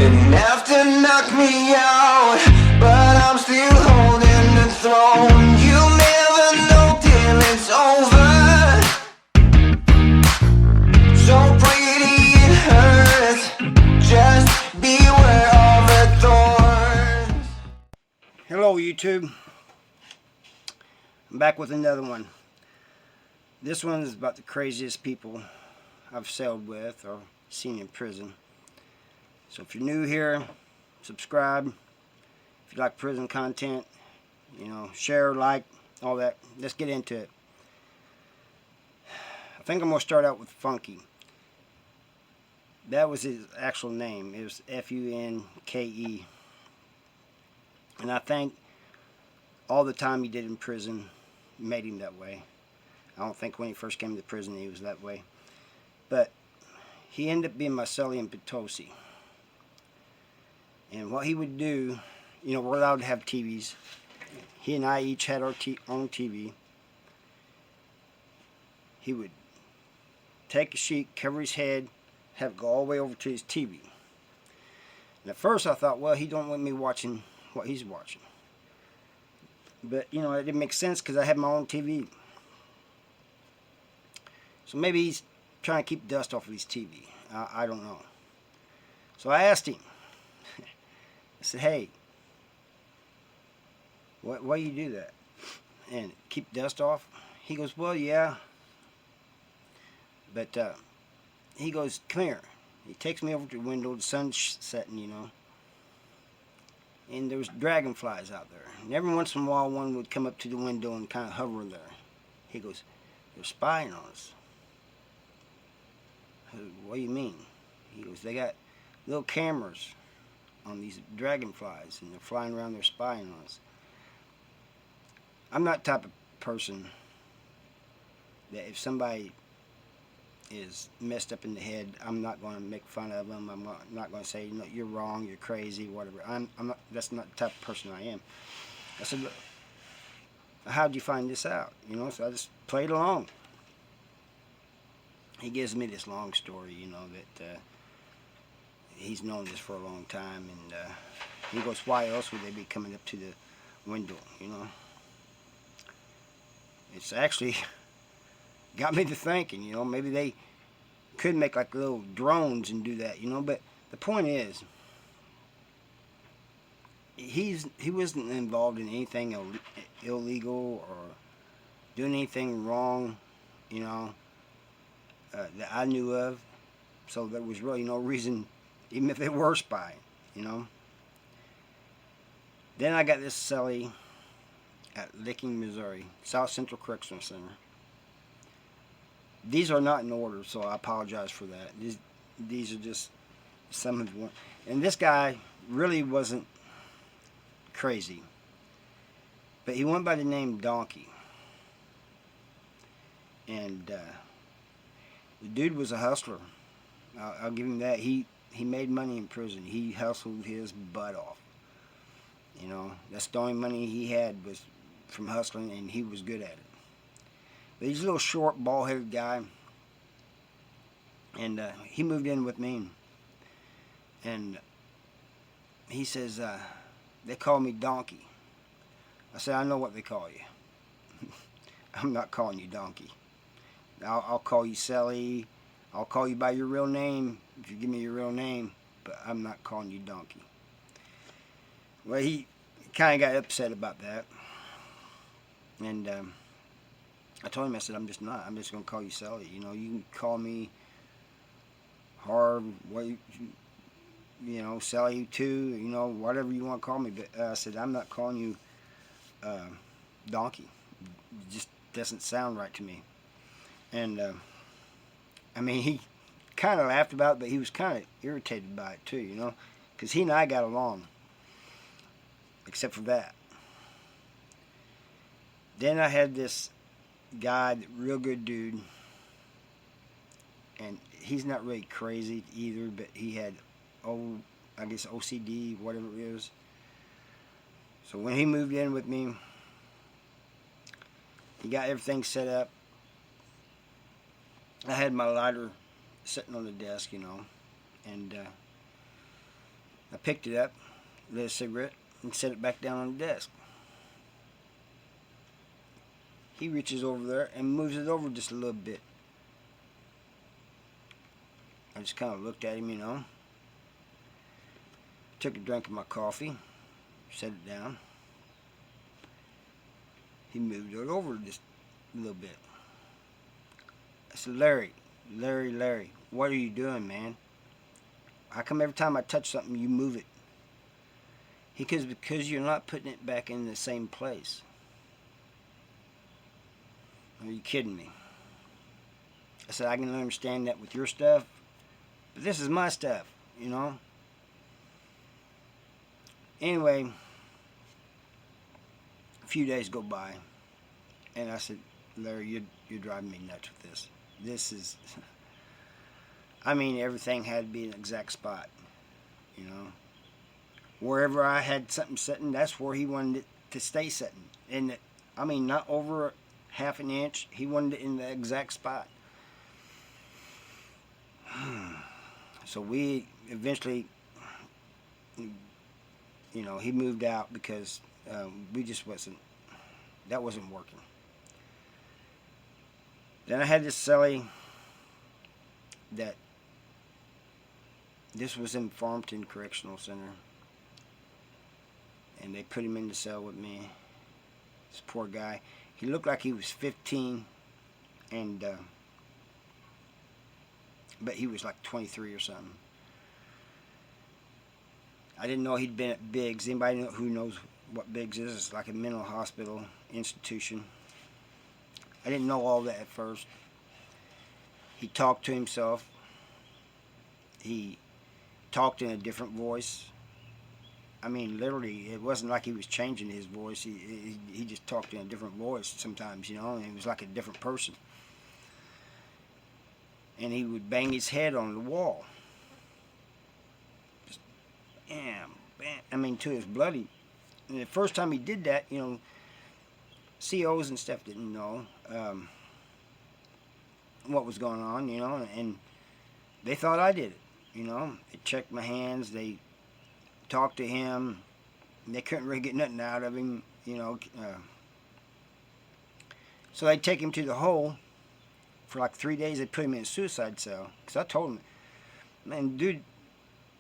Enough to knock me out, but I'm still holding the throne. You'll never know till it's over. So pretty it hurts. Just beware of the thorns. Hello YouTube. I'm back with another one. This one is about the craziest people I've sailed with or seen in prison. So if you're new here, subscribe. If you like prison content, share, like, all that. Let's get into it. I think I'm going to start out with Funky. That was his actual name. It was F-U-N-K-E. And I think all the time he did in prison made him that way. I don't think when he first came to prison he was that way. But he ended up being my cellie in Potosi. And what he would do, we're allowed to have TVs. He and I each had our own TV. He would take a sheet, cover his head, have it go all the way over to his TV. And at first I thought, well, he don't want me watching what he's watching. But, it didn't make sense because I had my own TV. So maybe he's trying to keep dust off of his TV. I don't know. So I asked him. I said, hey, why you do that? And keep dust off? He goes, well, yeah. But he goes, come here. He takes me over to the window, the sun's setting, and there was dragonflies out there. And every once in a while, one would come up to the window and kind of hover there. He goes, they're spying on us. I said, what do you mean? He goes, they got little cameras on these dragonflies, and they're flying around there spying on us. I'm not the type of person that if somebody is messed up in the head, I'm not going to make fun of them. I'm not going to say, you're wrong, you're crazy, whatever. I'm not. That's not the type of person I am. I said, look, how'd you find this out? So I just played along. He gives me this long story, that he's known this for a long time, and he goes, why else would they be coming up to the window, It's actually got me to thinking, maybe they could make like little drones and do that, but the point is, he wasn't involved in anything illegal or doing anything wrong, that I knew of, so there was really no reason, even if they were spying, Then I got this cellie at Licking, Missouri, South Central Correctional Center. These are not in order, so I apologize for that. These are just some of the ones. And this guy really wasn't crazy, but he went by the name Donkey. And the dude was a hustler. I'll give him that. He made money in prison. He hustled his butt off. That's the only money he had was from hustling, and he was good at it. But he's a little short, bald-headed guy, and he moved in with me, and he says, they call me Donkey. I said, I know what they call you. I'm not calling you Donkey. I'll call you Cellie. I'll call you by your real name if you give me your real name, but I'm not calling you Donkey. Well, he kind of got upset about that, and I told him, I said, I'm just going to call you Cellie. You can call me Harv, Cellie too, whatever you want to call me, but I said, I'm not calling you Donkey. It just doesn't sound right to me. And he kind of laughed about it, but he was kind of irritated by it too, because he and I got along, except for that. Then I had this guy, real good dude, and he's not really crazy either, but he had, I guess OCD, whatever it is. So when he moved in with me, he got everything set up. I had my lighter sitting on the desk, and I picked it up, lit a cigarette, and set it back down on the desk. He reaches over there and moves it over just a little bit. I just kind of looked at him, you know. Took a drink of my coffee, set it down. He moved it over just a little bit. I said, Larry, what are you doing, man? How come every time I touch something, you move it? He goes, because you're not putting it back in the same place. Are you kidding me? I said, I can understand that with your stuff, but this is my stuff, you know? Anyway, a few days go by, and I said, Larry, you're driving me nuts with this. This is, I mean, everything had to be in an exact spot, you know? Wherever I had something sitting, that's where he wanted it to stay sitting. And I mean, not over half an inch. He wanted it in the exact spot. So we eventually, you know, he moved out because we just that wasn't working. Then I had this cellie that, this was in Farmington Correctional Center. And they put him in the cell with me. This poor guy. He looked like he was 15, and but he was like 23 or something. I didn't know he'd been at Biggs. Anybody who knows what Biggs is? It's like a mental hospital institution. I didn't know all that at first. He talked to himself. He talked in a different voice. I mean, literally, it wasn't like he was changing his voice. He just talked in a different voice sometimes, you know, and he was like a different person. And he would bang his head on the wall. Just bam, bam. I mean, to his bloody. And the first time he did that, you know, COs and stuff didn't know what was going on, you know, and they thought I did it, you know. They checked my hands, they talked to him, and they couldn't really get nothing out of him, you know. So they'd take him to the hole. For like 3 days, they'd put him in a suicide cell. Because I told him, man, dude,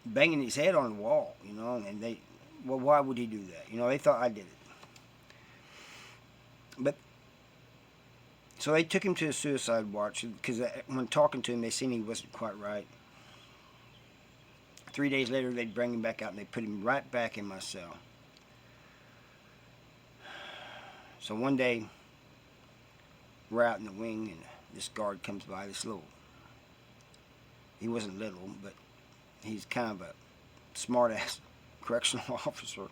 banging his head on the wall, you know, and they, well, why would he do that? You know, they thought I did it. But, so they took him to a suicide watch, because when talking to him, they seen he wasn't quite right. 3 days later, they'd bring him back out, and they'd put him right back in my cell. So one day, we're out in the wing, and this guard comes by, he wasn't little, but he's kind of a smart-ass correctional officer.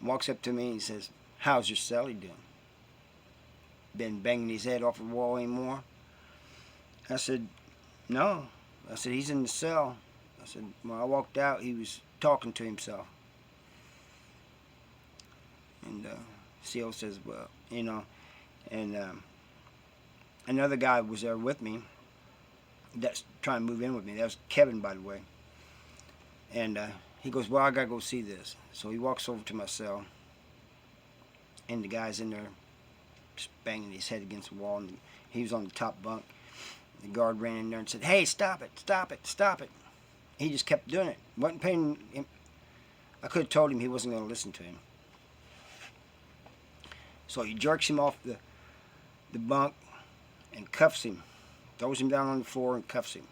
Walks up to me and says, how's your cellie doing? Been banging his head off the wall anymore? I said, no. I said, he's in the cell. I said, when I walked out, he was talking to himself. And CO says, well, you know, and another guy was there with me that's trying to move in with me. That was Kevin, by the way. And he goes, well, I got to go see this. So he walks over to my cell, and the guy's in there just banging his head against the wall, and he was on the top bunk. The guard ran in there and said, hey, stop it, stop it, stop it. He just kept doing it. Wasn't paying him. I could have told him he wasn't going to listen to him. So he jerks him off the bunk and cuffs him. Throws him down on the floor and cuffs him.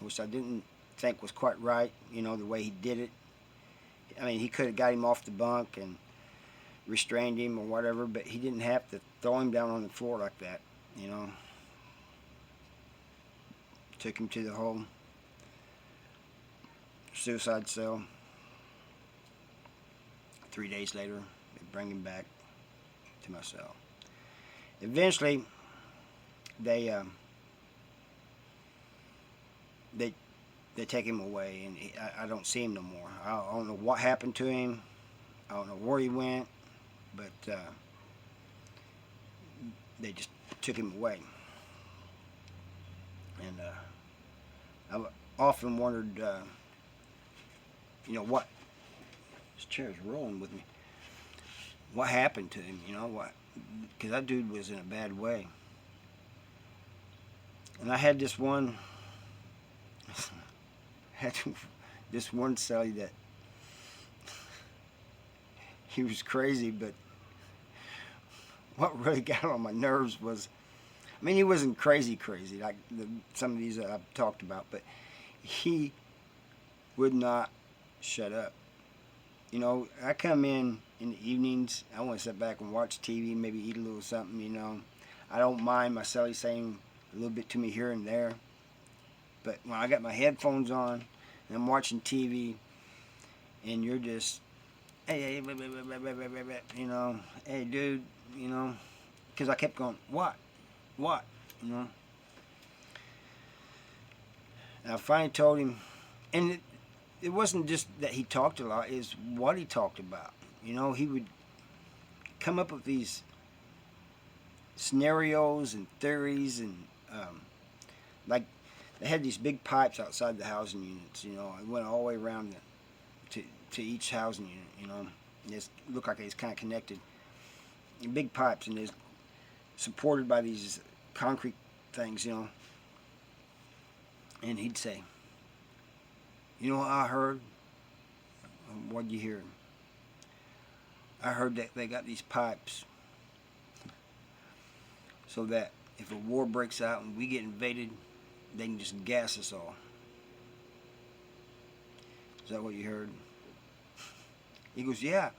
Which I didn't think was quite right, you know, the way he did it. I mean, he could have got him off the bunk and restrained him or whatever, but he didn't have to throw him down on the floor like that, you know. Took him to the whole suicide cell. 3 days later, they bring him back to my cell. Eventually, they take him away, and I don't see him no more. I don't know what happened to him. I don't know where he went, but they just took him away. And I've often wondered you know, what, this chair's rolling with me. What happened to him, you know, what, because that dude was in a bad way. And I had this one, this one cellie that, he was crazy, but what really got on my nerves was, I mean, he wasn't crazy like some of these that I've talked about, but he would not shut up. You know, I come in the evenings, I want to sit back and watch TV, maybe eat a little something, you know. I don't mind my celly saying a little bit to me here and there, but when I got my headphones on and I'm watching TV and you're just, hey, you know, hey, dude, you know, because I kept going, what, you know. And I finally told him, and it wasn't just that he talked a lot, it's what he talked about. You know, he would come up with these scenarios and theories, and like they had these big pipes outside the housing units, you know, it went all the way around to each housing unit, you know. It looked like it's kind of connected. Big pipes, and it's supported by these concrete things, you know. And he'd say, you know what I heard? What'd you hear? I heard that they got these pipes so that if a war breaks out and we get invaded, they can just gas us all. Is that what you heard? He goes, yeah.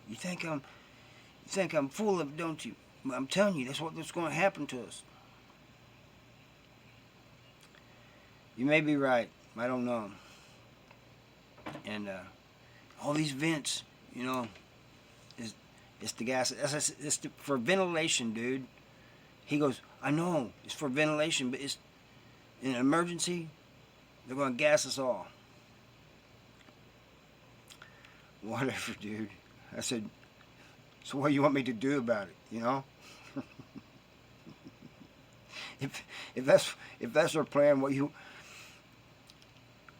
You think I'm full of it, don't you? I'm telling you, that's what's going to happen to us. You may be right. I don't know. And all these vents, you know, it's the gas. It's for ventilation, dude. He goes, I know, it's for ventilation, but it's in an emergency, they're going to gas us all. Whatever, dude. I said, so what do you want me to do about it, you know? if that's our plan, what you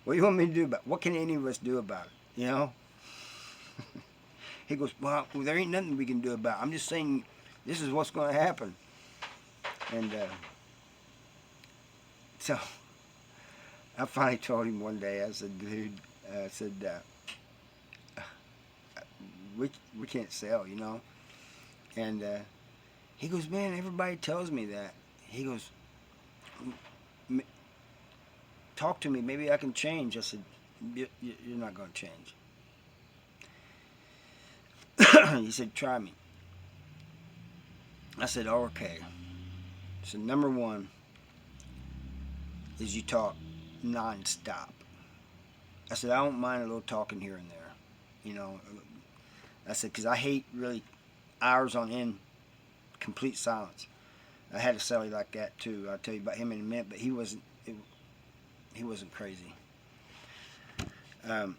want me to do about it? What can any of us do about it, you know? He goes, well, there ain't nothing we can do about it. I'm just saying this is what's going to happen. And so I finally told him one day, I said, dude, we can't sell, you know. And he goes, man, everybody tells me that. He goes, talk to me, maybe I can change. I said, you're not going to change. He said, try me. I said, oh, okay. So number one is you talk non-stop. I said, I don't mind a little talking here and there, you know. I said, because I hate really hours on end, complete silence. I had a cellie like that too. I'll tell you about him in a minute, but he wasn't crazy.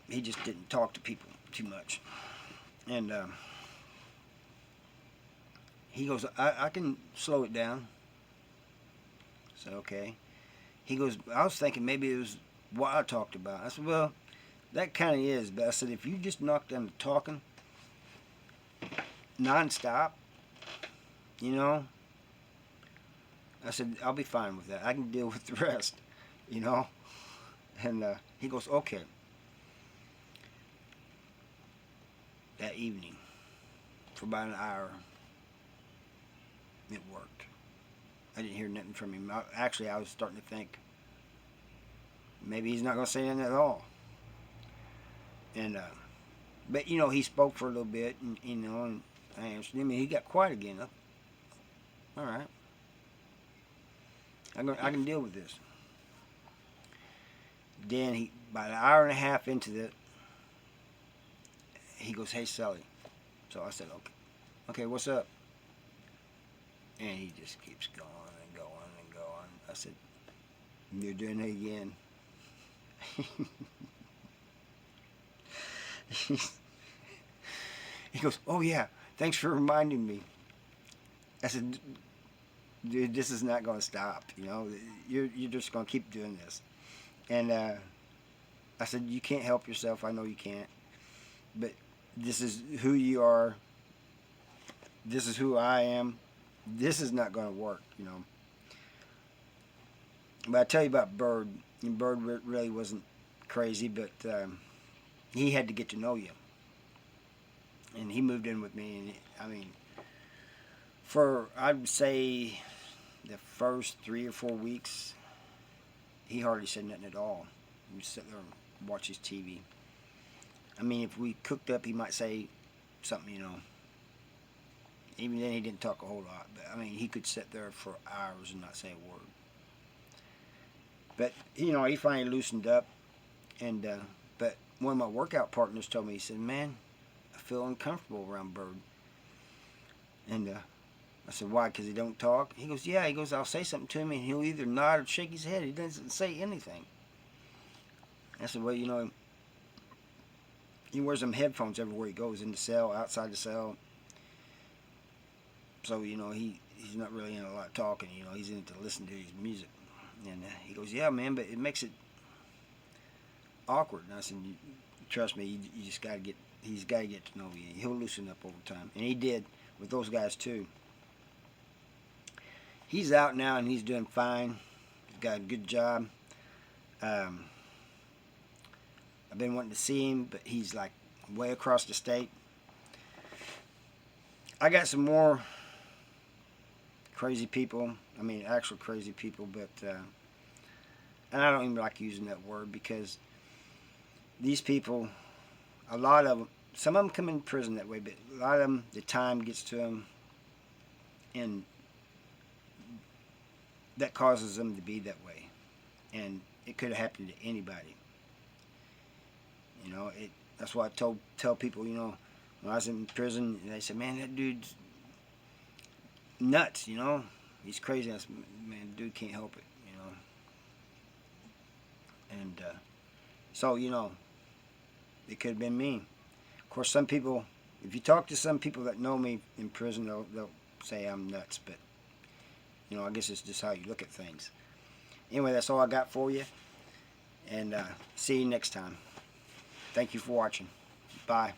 He just didn't talk to people too much. And he goes, I can slow it down. I said, okay. He goes, I was thinking maybe it was what I talked about. I said, well, that kind of is, but I said, if you just knock down the talking non-stop, you know, I said, I'll be fine with that. I can deal with the rest, you know. And he goes, okay. That evening, for about an hour, it worked. I didn't hear nothing from him. Actually, I was starting to think, maybe he's not going to say anything at all. And, but, you know, he spoke for a little bit, and, you know, and I answered him, and he got quiet again. All right. I can deal with this. Then, about an hour and a half into it, he goes, hey, Sully. So I said, okay, what's up? And he just keeps going and going and going. I said, you're doing it again. He goes, oh yeah, thanks for reminding me. I said, dude, this is not going to stop, you know. You're just going to keep doing this. And I said, you can't help yourself. I know you can't. But this is who you are. This is who I am. This is not going to work, you know. But I tell you about Bird. And Bird really wasn't crazy, but he had to get to know you. And he moved in with me. And I mean, for, I'd say, the first 3 or 4 weeks, he hardly said nothing at all. He would sit there and watch his TV. I mean, if we cooked up, he might say something, you know. Even then, he didn't talk a whole lot. But, I mean, he could sit there for hours and not say a word. But, you know, he finally loosened up. And, but one of my workout partners told me, he said, man, I feel uncomfortable around Bird. And I said, why? Because he don't talk? He goes, yeah. He goes, I'll say something to him, and he'll either nod or shake his head. He doesn't say anything. I said, well, you know, he wears them headphones everywhere he goes, in the cell, outside the cell. So, you know, he's not really in a lot of talking, you know. He's in it to listen to his music. And he goes, yeah, man, but it makes it awkward. And I said, trust me, you just got to get, he's got to get to know you. He'll loosen up over time. And he did with those guys, too. He's out now, and he's doing fine. He's got a good job. I've been wanting to see him, but he's like way across the state. I got some more crazy people. I mean, actual crazy people, but and I don't even like using that word, because these people, a lot of them, some of them come in prison that way, but a lot of them, the time gets to them, and that causes them to be that way. And it could have happened to anybody. You know, that's why I tell people, you know, when I was in prison, they said, man, that dude's nuts, you know. He's crazy. I said, man, dude can't help it, you know. And so, you know, it could have been me. Of course, some people, if you talk to some people that know me in prison, they'll say I'm nuts. But, you know, I guess it's just how you look at things. Anyway, that's all I got for you. And see you next time. Thank you for watching. Bye.